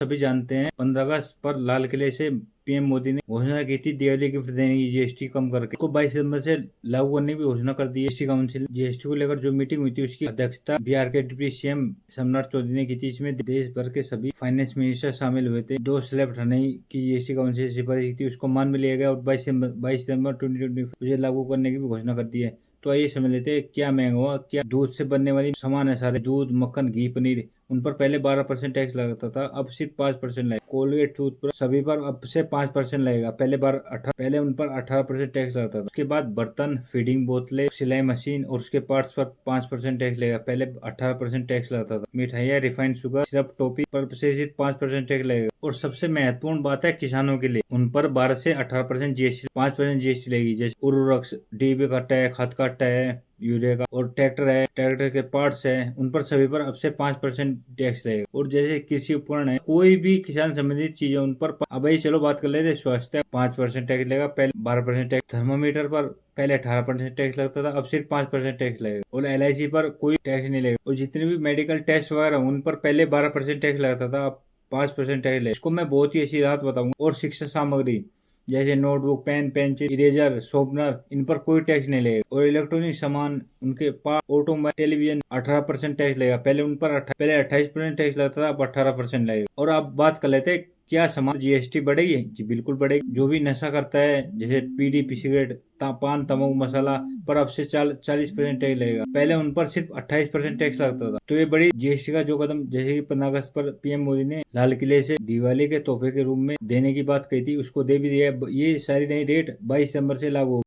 सभी जानते हैं 15 अगस्त पर लाल किले से पीएम मोदी ने घोषणा की थी दिवाली गिफ्ट देने की जीएसटी कम करके। को 22 सितंबर से लागू करने की घोषणा कर दी। जीएसटी काउंसिल जीएसटी को लेकर जो मीटिंग हुई थी उसकी अध्यक्षता बिहार के डिप्टी सीएम सोमनाथ चौधरी ने की थी। इसमें देश भर के सभी फाइनेंस मिनिस्टर शामिल हुए थे। 2 स्लैब हटाने की जीएसटी काउंसिल से सिफारिश थी, उसको मान भी लिया गया और 22 सितंबर 2020 लागू करने की भी घोषणा कर दी है। तो आइए समझ लेते हैं क्या महंगा हुआ। क्या दूध से बनने वाली सामान है, सारे दूध, मक्खन, घी, पनीर, उन पर पहले 12% टैक्स लगता था, अब सिर्फ 5% लगेगा। कोलगेट टूथब्रश सभी पर अब से 5% लगेगा, पहले उन पर 18% टैक्स लगता था। उसके बाद बर्तन, फीडिंग बोतलें, सिलाई मशीन और उसके पार्ट्स पर 5% टैक्स लगेगा, पहले 18% टैक्स लगता था। मिठाइयाँ, रिफाइंड शुगर, सिरप, टॉफी पर से सिर्फ 5% टैक्स लगेगा। और सबसे महत्वपूर्ण बात है किसानों के लिए, उन पर 12 से 18% जीएसटी, 5% जीएसटी लगेगी। जैसे उर्वरक, डीएपी का टैग, खाद का टैग, यूरिया का, और ट्रैक्टर है, ट्रैक्टर के पार्ट्स है, उन पर सभी पर अब से 5% टैक्स लगेगा। और जैसे कृषि उपकरण है, कोई भी किसान संबंधित चीज है उन पर अब भाई चलो बात कर लेते हैं स्वास्थ्य, 5% टैक्स लगेगा, पहले 12% टैक्स। थर्मामीटर पर पहले 18% टैक्स लगता था, अब सिर्फ 5% टैक्स लगेगा। और एलआईसी पर कोई टैक्स नहीं लगेगा। और जितने भी मेडिकल टेस्ट वगैरह उन पर पहले 12% टैक्स लगता था, अब 5% टैक्स लगेगा। इसको मैं बहुत ही अच्छी राहत बताऊंगा। और शिक्षा सामग्री जैसे notebook, pen, pencil, eraser, sharpener, इन पर कोई टैक्स नहीं लगेगा। और इलेक्ट्रॉनिक सामान, उनके पास, ऑटोमोबाइल, टेलीविजन, 18% टैक्स लगेगा, पहले उन पर 28% टैक्स लगता था, अब 18% लगेगा। और अब बात कर लेते हैं क्या सामान जीएसटी बढ़ेगी? जी बिल्कुल बढ़ेगी। जो भी नशा करता है जैसे बीड़ी, सिगरेट, पान, तंबाकू, मसाला पर अब से 40% टैक्स लगेगा, पहले उन पर सिर्फ 28% टैक्स लगता था। तो ये बड़ी जीएसटी का जो कदम, जैसे कि 15 अगस्त पर पीएम मोदी ने लाल किले से दिवाली के तोहफे के रूप में देने की बात कही थी, उसको दे भी दिया। ये सारी नई रेट 22 सितंबर से लागू